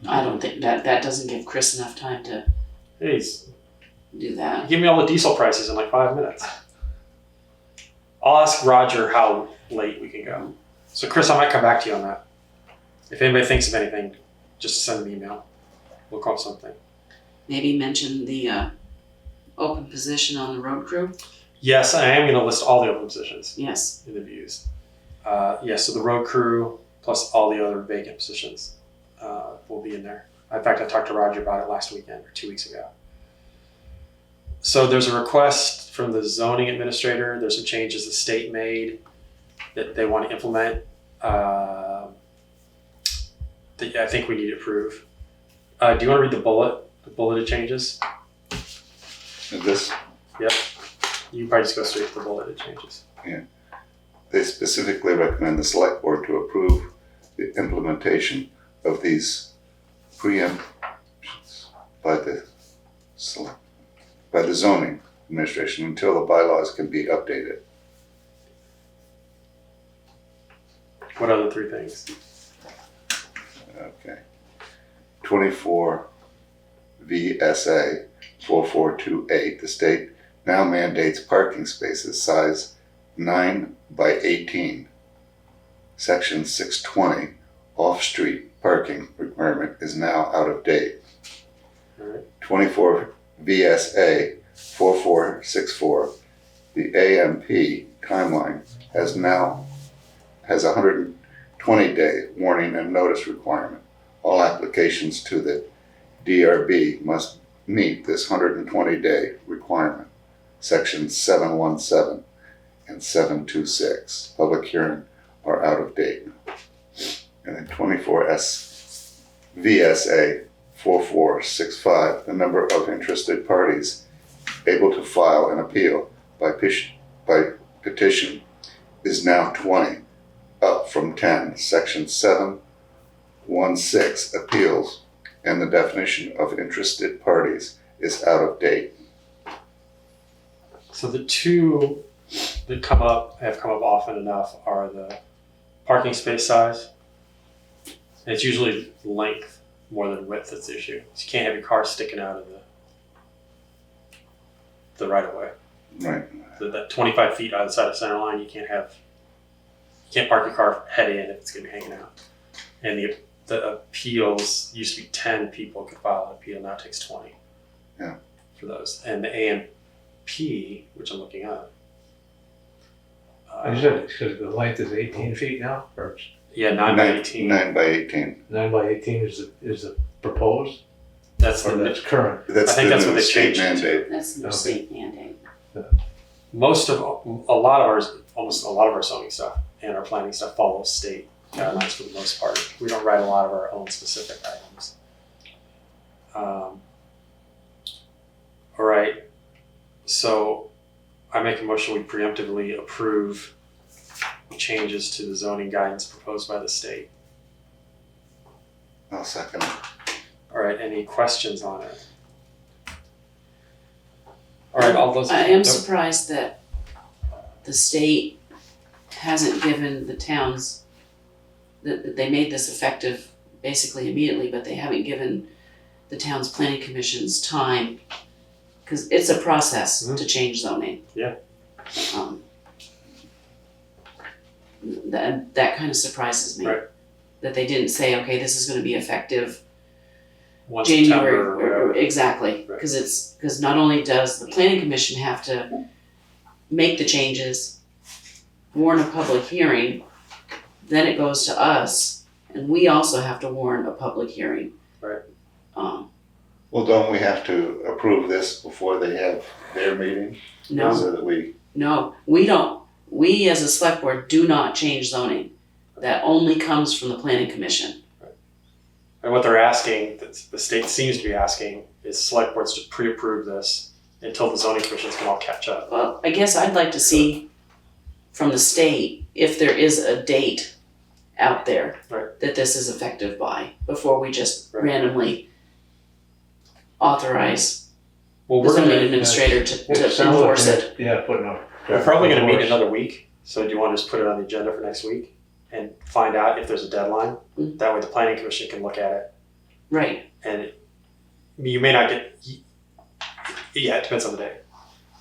I don't think that doesn't give Chris enough time to do that. Give me all the diesel prices in like 5 minutes. I'll ask Roger how late we can go. So Chris, I might come back to you on that. If anybody thinks of anything, just send an email. We'll call something. Maybe mention the open position on the road crew. Yes, I am gonna list all the open positions Yes. in the views. Yes, so the road crew plus all the other vacant positions will be in there. In fact, I talked to Roger about it last weekend or 2 weeks ago. So there's a request from the zoning administrator. There's some changes the state made that they want to implement that I think we need to approve. Do you want to read the bulleted changes? This, Yep. You can probably just go straight to the bulleted changes. they specifically recommend the select board to approve the implementation of these preemptions by the zoning administration until the bylaws can be updated. What other three things? Okay. 24 VSA 4428, the state now mandates parking spaces size 9 by 18. Section 620, off-street parking requirement is now out of date. All right. 24 VSA 4464, the AMP timeline has a 120-day warning and notice requirement. All applications to the DRB must meet this 120-day requirement. Section 717 and 726, public hearing, are out of date. And then 24 VSA 4465, the number of interested parties able to file an appeal by petition is now 20, up from 10. Section 716, appeals, and the definition of interested parties is out of date. So the two that have come up often enough are the parking space size. And it's usually length more than width that's the issue. So you can't have your car sticking out of the right of way. Right. So that 25 feet outside of center line, you can't park your car head in if it's gonna be hanging out. And the appeals used to be 10 people could file an appeal, now it takes 20. Yeah. For those. And the AMP, which I'm looking at. You said because the length is 18 feet now, or Yeah, 9 by 18. 9 by 18. 9 by 18 is the proposed, That's or the that's current? I think that's what they state changed it to. mandate. That's the Okay. state mandate. Almost a lot of our zoning stuff and our planning stuff follows state guidelines for the most part. We don't write a lot of our own specific items. All right, so I make a motion we preemptively approve changes to the zoning guidance proposed by the state. I'll second it. All right, any questions on it? All right, all those. I am Nope. surprised that the state hasn't given the towns, that they made this effective basically immediately, but they haven't given the town's planning commissions time, because it's a process to change zoning. Yeah. That kind of surprises me. Right. That they didn't say, okay, this is gonna be effective 1 September or January, whatever. exactly, Right. because not only does the planning commission have to make the changes, warn a public hearing, then it goes to us, and we also have to warn a public hearing. Right. Well, don't we have to approve this before they have their meeting? No, So that we, no, we don't, we as a select board do not change zoning. That only comes from the planning commission. And what they're asking, that the state seems to be asking, is select boards to pre-approve this until the zoning commissions can all catch up. Well, I guess I'd like to see from the state if there is a date out there Right. that this is effective by, before we just Right. randomly authorize Well, the we're zoning gonna, administrator to Sounds like enforce they're- it. Yeah, putting up. we're probably gonna meet another week, so do you wanna just put it on the agenda for next week? And find out if there's a deadline? Mm. That way the planning commission can look at it, Right, and you may not get, yeah, it depends on the day.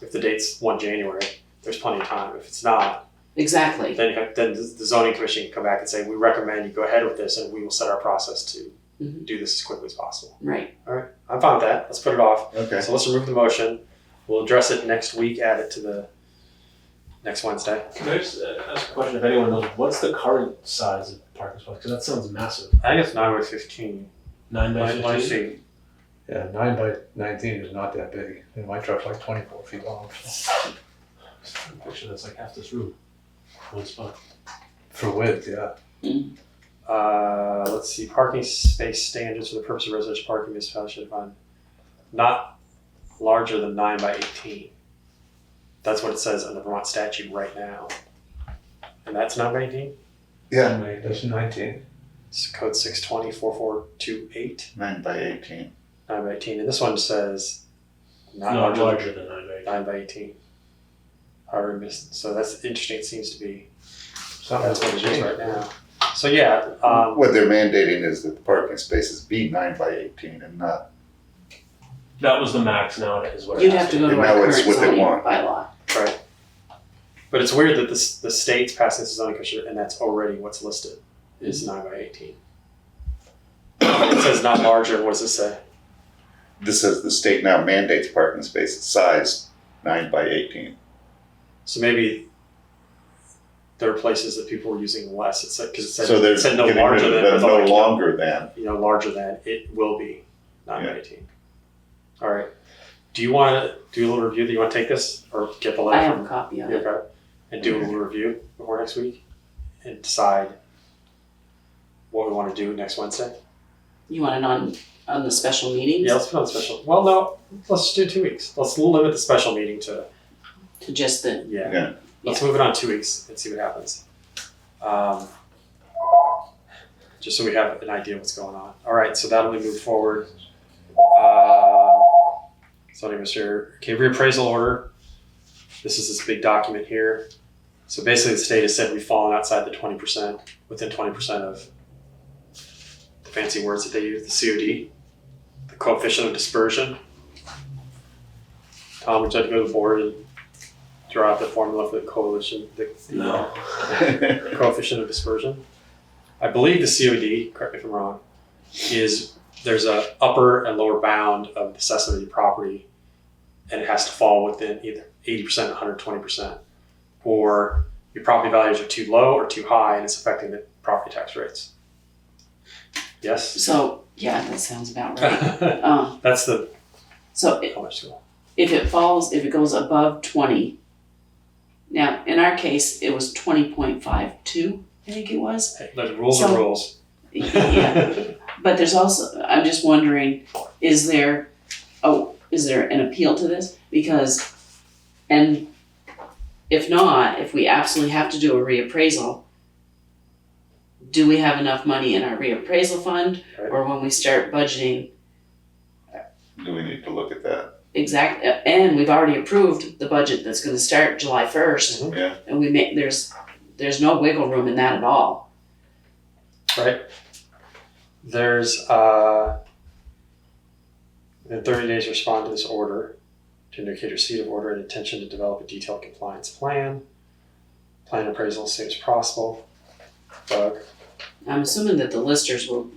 If the date's 1 January, there's plenty of time. If it's not, exactly. then the zoning commission can come back and say, we recommend you go ahead with this, and we will set our process to Mhm. do this as quickly as possible. Right. All right, I'm fine with that. Let's put it off. okay. So let's remove the motion. We'll address it next week, add it to the next Wednesday. Can I just ask a question if anyone knows, what's the current size of parking spots? Because that sounds massive. I think it's 9 by 15. 9 by Let's 15? see. Yeah, 9 by 19 is not that big, and my truck's like 24 feet long. Picture that's like half this room. One spot. For width, yeah. Let's see, parking space standards for the purpose of residential parking municipality should find not larger than 9 by 18. That's what it says in the Vermont statute right now. And that's 9 by 18? Yeah, That's 19. It's code 620-4428, 9 by 18. 9 by 18. And this one says not Not larger larger than 9 by 18. 9 by 18. However, so that's interesting. It seems to be, Something that's what it is changed. right now. So yeah, What they're mandating is that the parking spaces be 9 by 18 and not, That was the max nowadays. What it You'd has have to go to And our now it's current what they zoning want. bylaw. right. But it's weird that the state's passing this zoning commission and that's already what's listed is 9 by 18. But it says not larger. What does it say? this says the state now mandates parking spaces size 9 by 18. So maybe there are places that people were using less. It said because it said, So they're it said no getting larger rid than, of but the no like, longer than. larger than it will be 9 by Yeah. 18. All right. Do you want to do a little review? Do you want to take this or get the letter? I have from- a copy of Yeah, it. okay. And do a little review before next week and decide what we want to do next Wednesday? You want it on the special meetings? Yeah, let's put on the special. Well, no, let's just do 2 weeks. Let's limit the special meeting to, To just the, Yeah. Let's move it on 2 weeks and see what happens. Just so we have an idea of what's going on. All right, so that'll be moved forward. Zoning Administrator, okay, reappraisal order. This is this big document here. So basically the state has said we've fallen outside the 20%, within 20% of the fancy words that they use, the COD, the coefficient of dispersion. Tom, would you like to go to the board and draw out the formula for the coefficient of dispersion? I believe the COD, correct me if I'm wrong, is there's a upper and lower bound of the assessment of your property, and it has to fall within either 80% or 120%, or your property values are too low or too high, and it's affecting the property tax rates. Yes? so, yeah, that sounds about right. That's the, So how much to go? if it goes above 20, now, in our case, it was 20.52, I think it was. Hey, the rules are So- rules. Yeah, but there's also, I'm just wondering, is there an appeal to this? Because, and if not, if we absolutely have to do a reappraisal, do we have enough money in our reappraisal fund? Right. Or when we start budgeting, Do we need to look at that? and we've already approved the budget that's gonna start July 1st. Yeah. And there's no wiggle room in that at all. Right? There's within 30 days respond to this order to indicate receipt of order and intention to develop a detailed compliance plan. Plan appraisal as soon as possible. Doug? I'm assuming that the listers will,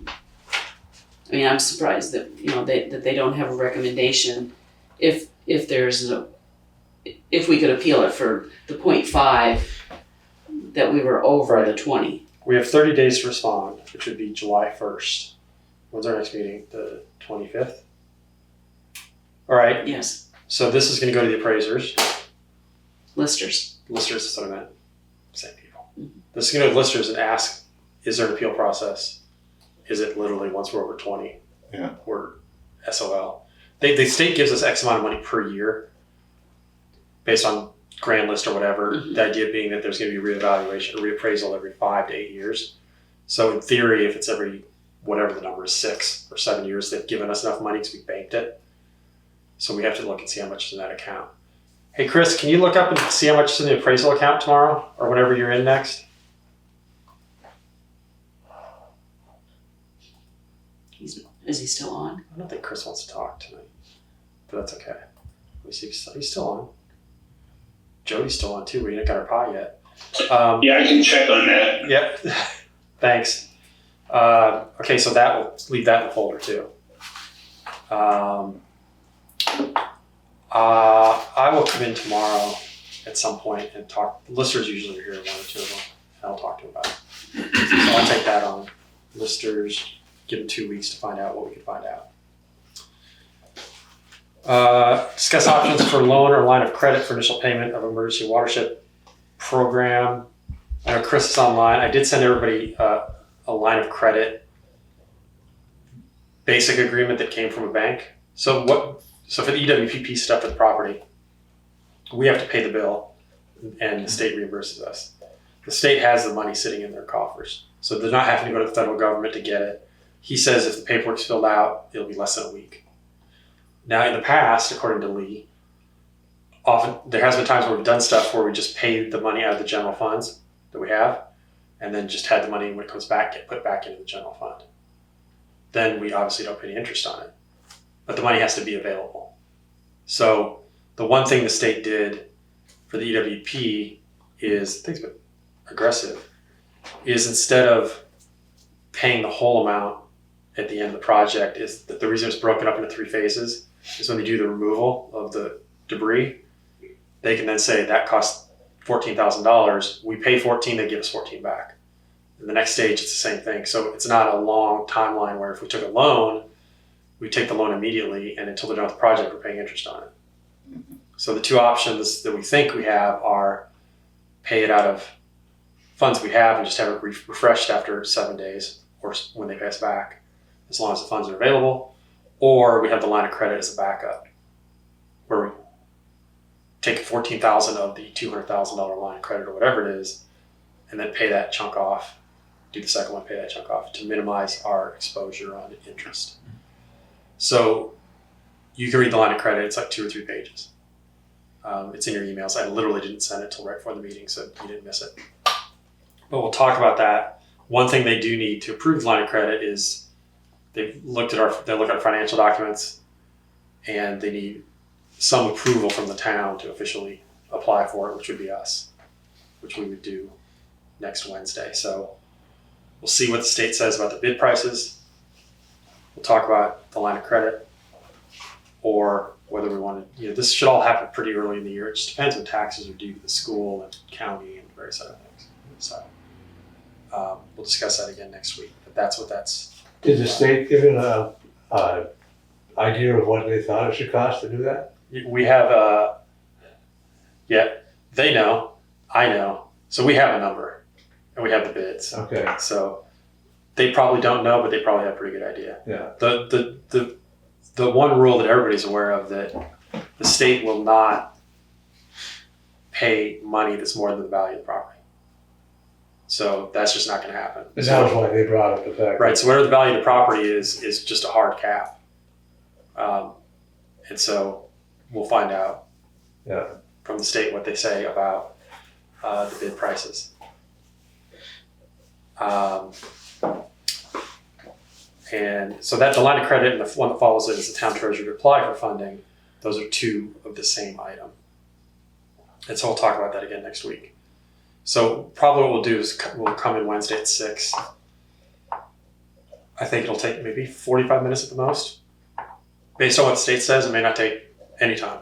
I mean, I'm surprised that, that they don't have a recommendation if we could appeal it for the 0.5 that we were over the 20. We have 30 days to respond, which would be July 1st. When's our next meeting? The 25th? All right, Yes, so this is going to go to the appraisers. listers. Listers is what I meant. Same people. This is going to go to listers and ask, is there an appeal process? Is it literally once we're over 20? Yeah. We're SOL. The state gives us X amount of money per year based on grand list or whatever. Mhm. The idea being that there's going to be reevaluation or reappraisal every 5 to 8 years. So in theory, if it's every whatever the number is, 6 or 7 years, they've given us enough money because we banked it. So we have to look and see how much is in that account. Hey Chris, can you look up and see how much is in the appraisal account tomorrow or whenever you're in next? Is he still on? I don't think Chris wants to talk tonight, but that's okay. Let me see if he's still on. Jody's still on too. We ain't got our pie yet. Yeah, I can check on that. Yep. Thanks. Okay, so we'll leave that in the folder too. I will come in tomorrow at some point and talk. The listers usually are here, 1 or 2 of them, and I'll talk to them about it. So I'll take that on. Listers, give them 2 weeks to find out what we can find out. Discuss options for loan or line of credit for initial payment of emergency watershed program. I know Chris is online. I did send everybody a line of credit basic agreement that came from a bank. So for the EWPP stuff for the property, we have to pay the bill and the state reimburses us. The state has the money sitting in their coffers. So they're not having to go to the federal government to get it. He says if the paperwork's filled out, it'll be less than a week. Now in the past, according to Lee, often there has been times where we've done stuff where we just paid the money out of the general funds that we have, and then just had the money when it comes back get put back into the general fund. Then we obviously don't pay any interest on it, but the money has to be available. So the one thing the state did for the EWP is, I think it's been aggressive, is instead of paying the whole amount at the end of the project, is that the reason it's broken up into 3 phases is when they do the removal of the debris, they can then say that costs $14,000. We pay 14, they give us 14 back. In the next stage, it's the same thing. So it's not a long timeline where if we took a loan, we take the loan immediately, and until they're done with the project, we're paying interest on it. So the 2 options that we think we have are pay it out of funds we have and just have it refreshed after 7 days or when they pay us back, as long as the funds are available, or we have the line of credit as a backup, where we take $14,000 of the $200,000 line of credit or whatever it is, and then pay that chunk off, do the second one, pay that chunk off to minimize our exposure on interest. So you can read the line of credit, it's like 2 or 3 pages. It's in your emails. I literally didn't send it till right before the meeting, so you didn't miss it. But we'll talk about that. One thing they do need to approve the line of credit is they look at our financial documents, and they need some approval from the town to officially apply for it, which would be us, which we would do next Wednesday. So we'll see what the state says about the bid prices. We'll talk about the line of credit, or whether we want to, this should all happen pretty early in the year. It just depends when taxes are due to the school and county and various other things. So we'll discuss that again next week, but that's what that's. Did the state give it a idea of what they thought it should cost to do that? We have they know, I know. So we have a number and we have the bids. Okay. So they probably don't know, but they probably have a pretty good idea. Yeah. The one rule that everybody's aware of, that the state will not pay money that's more than the value of the property. So that's just not going to happen. And that was why they brought up the fact. Right. So whatever the value of the property is just a hard cap. And so we'll find out from the state what they say about the bid prices. And so that the line of credit and the one that follows it is the town treasurer to apply for funding. Those are 2 of the same item. And so we'll talk about that again next week. So probably what we'll do is we'll come in Wednesday at 6. I think it'll take maybe 45 minutes at the most. Based on what the state says, it may not take any time.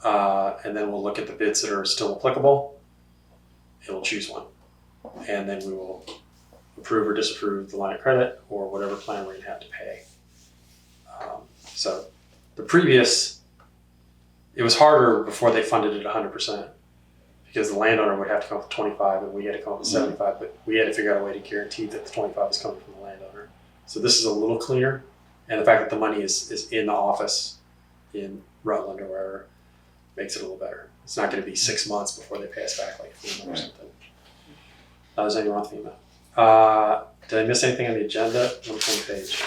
And then we'll look at the bids that are still applicable, and we'll choose one. And then we will approve or disapprove the line of credit or whatever plan we're going to have to pay. So the previous, it was harder before they funded it 100%, because the landowner would have to come up with 25 and we had to come up with 75, but we had to figure out a way to guarantee that the 25 is coming from the landowner. So this is a little cleaner, and the fact that the money is in the office in Rutland or wherever makes it a little better. It's not going to be 6 months before they pay us back like FEMA or something. Is anything wrong with FEMA? Did I miss anything on the agenda? On the same page.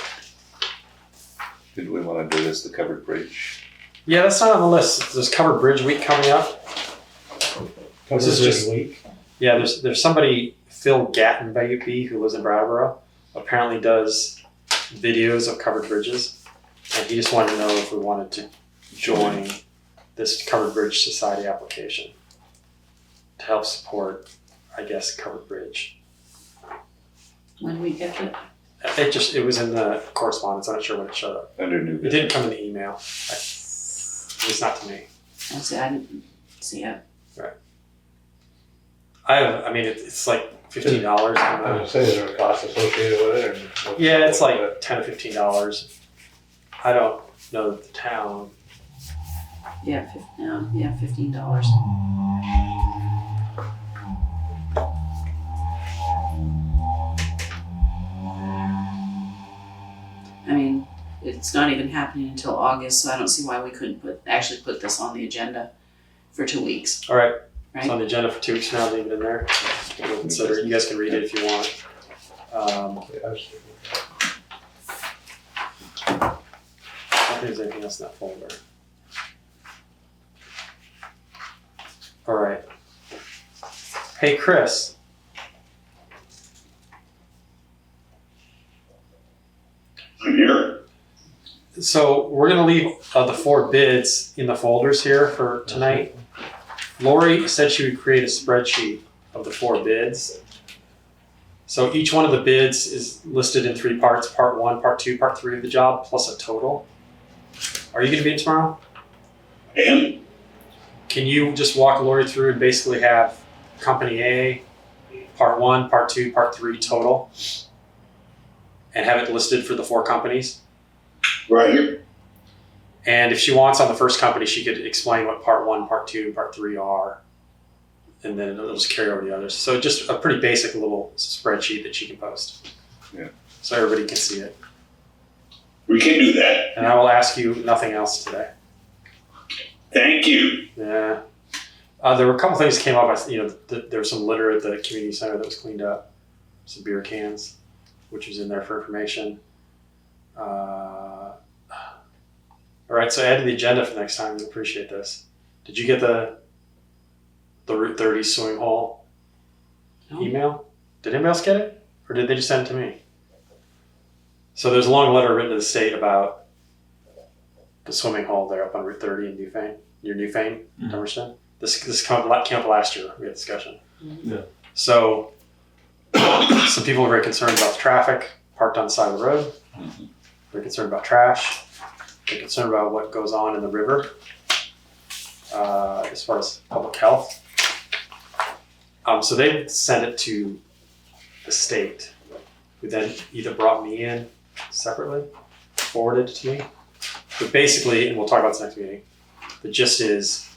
Did we want to do this, the covered bridge? Yeah, that's not on the list. There's covered bridge week coming up. Covered This is bridge just week. Yeah, there's somebody, Phil Gatton by UP, who lives in Brattleboro, apparently does videos of covered bridges, and he just wanted to know if we wanted to join this Covered Bridge Society application to help support, I guess, covered bridge. When we get it? It was in the correspondence. I'm not sure when it showed up. Under new It business. didn't come in the email. At least not to me. I didn't see it. I mean, it's like $15. I was gonna say, is there a cost associated with it, or? what's- Yeah, it's what's like $10 or $15. I don't know that the town. Yeah, $15. I mean, it's not even happening until August, so I don't see why we couldn't actually put this on the agenda for 2 weeks, All right, right? it's on the agenda for 2 weeks now. Leave it in there. We'll consider it. You guys can read it if you want. Yeah, I was thinking. I don't think there's anything else in that folder. All right. Hey, Chris. I'm here. So we're gonna leave the 4 bids in the folders here for tonight. Lori said she would create a spreadsheet of the 4 bids. So each one of the bids is listed in 3 parts: part 1, part 2, part 3 of the job, plus a total. Are you gonna be in tomorrow? And Can you just walk Lori through and basically have company A, part 1, part 2, part 3 total, and have it listed for the 4 companies? right here. And if she wants on the first company, she could explain what part 1, part 2, part 3 are, and then it'll just carry over to the others. So just a pretty basic little spreadsheet that she can post. Yeah. So everybody can see it. We can do that. And I will ask you nothing else today. Thank you. Yeah. There were a couple things that came up. There was some litter at the community center that was cleaned up. Some beer cans, which was in there for information. All right, so add to the agenda for next time. We appreciate this. Did you get the Route 30 swimming hole email? Did anybody else get it? Or did they just send it to me? So there's a long letter written to the state about the swimming hole there up on Route 30 in Newfane, near Newfane, Dummerston. This came up last year. We had a discussion. Yeah. So some people are very concerned about the traffic parked on the side of the road. They're concerned about trash. They're concerned about what goes on in the river as far as public health. So they sent it to the state, who then either brought me in separately, forwarded it to me. But basically, and we'll talk about this next meeting, the gist is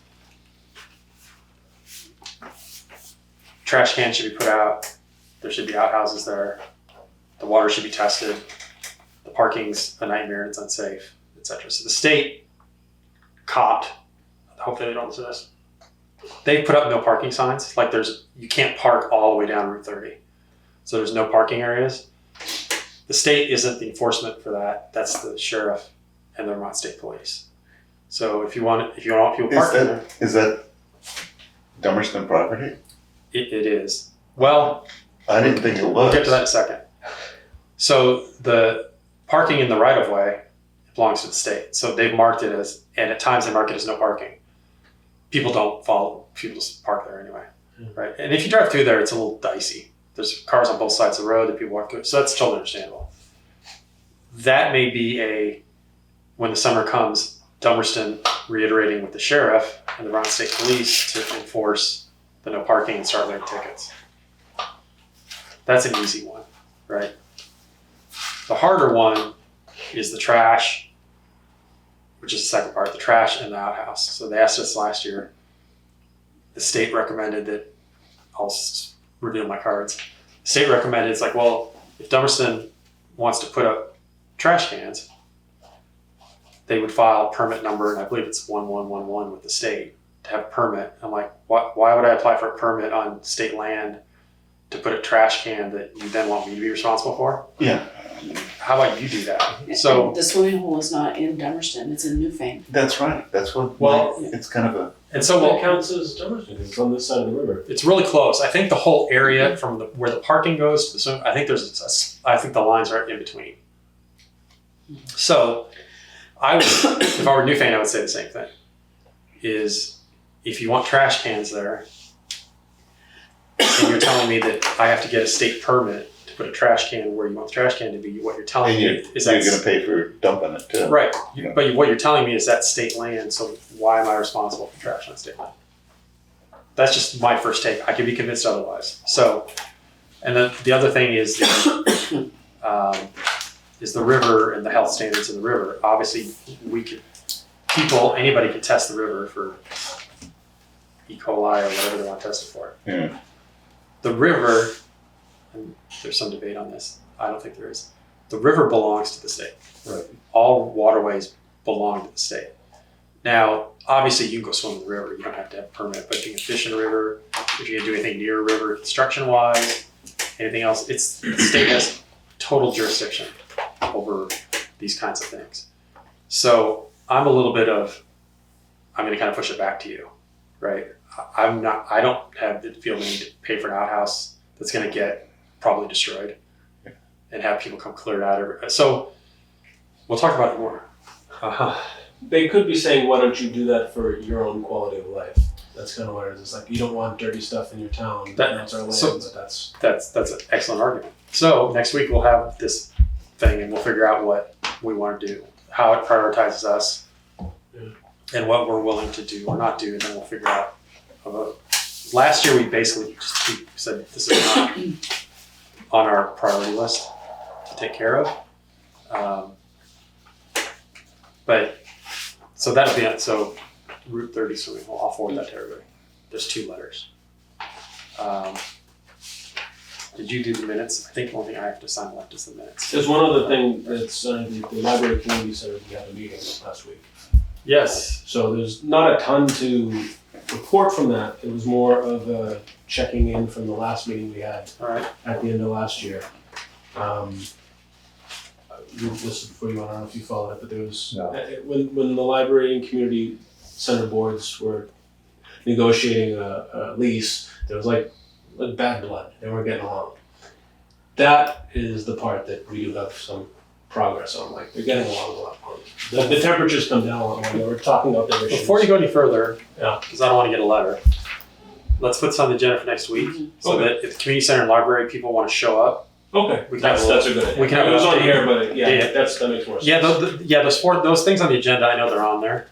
trash cans should be put out, there should be outhouses there, the water should be tested, the parking's a nightmare and it's unsafe, etc. So the state copped, hopefully they don't listen to this, they put up no parking signs, like you can't park all the way down Route 30. So there's no parking areas. The state isn't the enforcement for that, that's the sheriff and the Vermont State Police. So if you want people parking there. Is that Dummerston property? It is. Well, I didn't think it was. We'll get to that in a second. So the parking in the right of way belongs to the state. So they've marked it as, and at times they mark it as no parking. People don't follow, people just park there anyway, right? And if you drive through there, it's a little dicey. There's cars on both sides of the road that people walk through. So that's totally understandable. That may be when the summer comes, Dummerston reiterating with the sheriff and the Vermont State Police to enforce the no parking and start writing tickets. That's an easy one, right? The harder one is the trash, which is the second part, the trash and the outhouse. So they asked us last year, the state recommended that, I'll reveal my cards. The state recommended, it's like, well, if Dummerston wants to put up trash cans, they would file a permit number, and I believe it's 1111 with the state to have a permit. I'm like, why would I apply for a permit on state land to put a trash can that you then want me to be responsible for? Yeah. How about you do that? So the swimming hole is not in Dummerston, it's in Newfane. That's right. That's what. Well, it's kind of a. And so It counts as Dummerston because it's on this side of the river. It's really close. I think the whole area from where the parking goes to the swim, I think the lines are in between. So if I were Newfane, I would say the same thing. Is if you want trash cans there, and you're telling me that I have to get a state permit to put a trash can where you want the trash can to be, what you're telling me is that you're going to pay for dumping it too. Right. Yeah. But what you're telling me is that's state land, so why am I responsible for trash on state land? That's just my first take. I could be convinced otherwise. So, and then the other thing is the river and the health standards in the river. Obviously, anybody can test the river for E. coli or whatever they want to test it for. Yeah. The river, and there's some debate on this. I don't think there is. The river belongs to the state. Right. All waterways belong to the state. Now, obviously, you can go swim in the river. You don't have to have a permit, but you can fish in the river. If you can do anything near a river, construction-wise, anything else, the state has total jurisdiction over these kinds of things. So I'm going to kind of push it back to you, right? I don't feel the need to pay for an outhouse that's going to get probably destroyed and have people come clear it out. So we'll talk about it more. They could be saying, why don't you do that for your own quality of life? That's kind of what it is. It's like, you don't want dirty stuff in your town. That's our land, but that's an excellent argument. So next week we'll have this thing and we'll figure out what we want to do, how it prioritizes us, and what we're willing to do or not do, and then we'll figure out a vote. Last year we basically just said this is not on our priority list to take care of. But so that'll be it. So Route 30 swimming, I'll forward that to everybody. There's 2 letters. Did you do the minutes? I think the only thing I have to sign left is the minutes. There's one other thing that's the library community center, we had a meeting last week. Yes. So there's not a ton to report from that. It was more of a checking in from the last meeting we had at the end of last year. This is before you went, I don't know if you followed it, but there was, when the library and community center boards were negotiating a lease, there was like bad blood. They weren't getting along. That is the part that we do have some progress on. Like, they're getting along a lot more. The temperatures come down a lot more. They were talking about their issues. Before you go any further, because I don't want to get a letter, let's put this on the agenda for next week so that if the community center and library people want to show up, that's a good idea. We can have it was on update. here, but that makes more sense. Those things on the agenda, I know they're on there.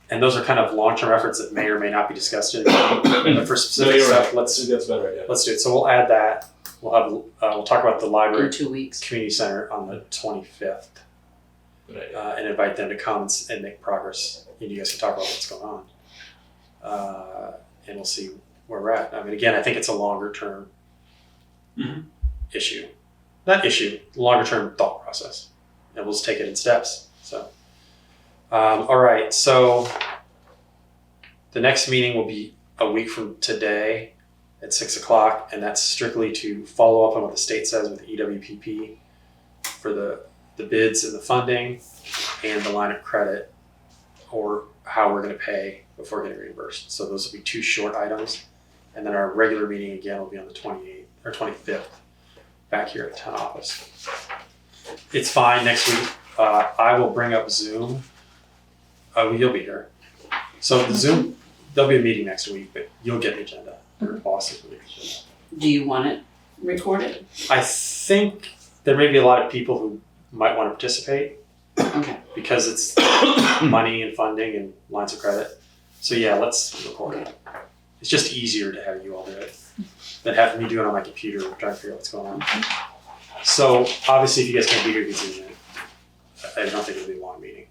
And those are kind of long-term efforts that may or may not be discussed in but for specific stuff, that's a better idea. Let's do it. So we'll add that. We'll talk about the library in 2 weeks. Community center on the 25th. Good idea. And invite them to come and make progress. And you guys can talk about what's going on. And we'll see where we're at. I mean, again, I think it's a longer-term issue. Not issue, longer-term thought process. And we'll just take it in steps. So, all right. So the next meeting will be a week from today at 6 o'clock, and that's strictly to follow up on what the state says with the EWPP for the bids and the funding and the line of credit, or how we're going to pay before getting reimbursed. So those will be 2 short items. And then our regular meeting again will be on the 28th or 25th back here at the town office. It's fine next week. I will bring up Zoom. You'll be here. So the Zoom, there'll be a meeting next week, but you'll get the agenda. Your bosses will get the agenda. Do you want it recorded? I think there may be a lot of people who might want to participate. Okay. Because it's money and funding and lines of credit. So yeah, let's record it. It's just easier to have you all do it than having me do it on my computer trying to figure out what's going on. So obviously if you guys can't be here, you can Zoom in. I don't think it'll be a long meeting.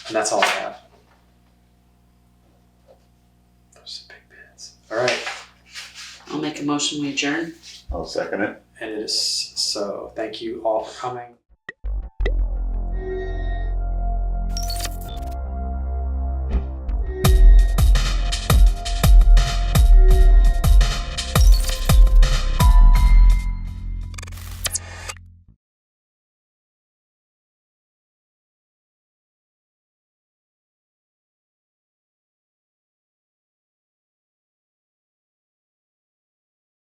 And that's all I have. Those are big bids. All right. I'll make a motion, we adjourn. I'll second it. And it is so. Thank you all for coming.